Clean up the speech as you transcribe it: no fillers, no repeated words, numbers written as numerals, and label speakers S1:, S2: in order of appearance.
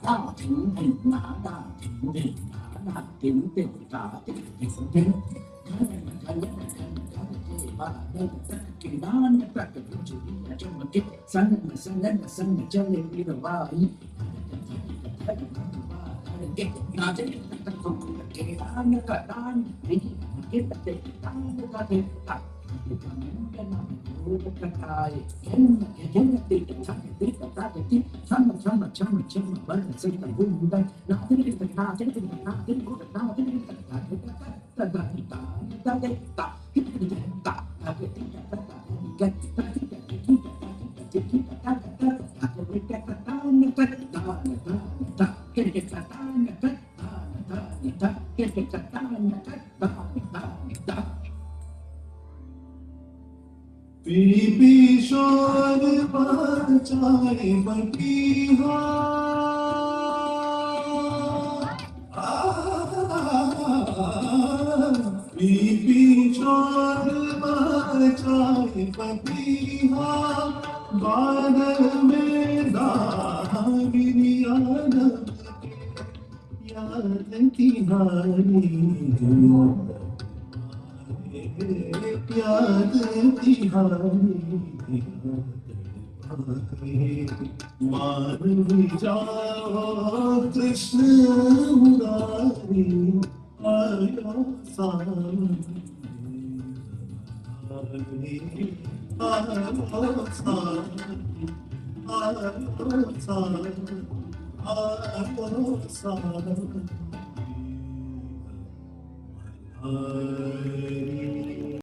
S1: 大庭挺拿大庭挺拿大庭挺大庭挺挺。
S2: शोर बचाए बटिहा बीबी शोर बचाए बटिहा बादल में दागिनी याद तिहारी याद तिहारी मान जाओ कृष्ण मुरारी आया सारी आया सारी आया सारी आया सारी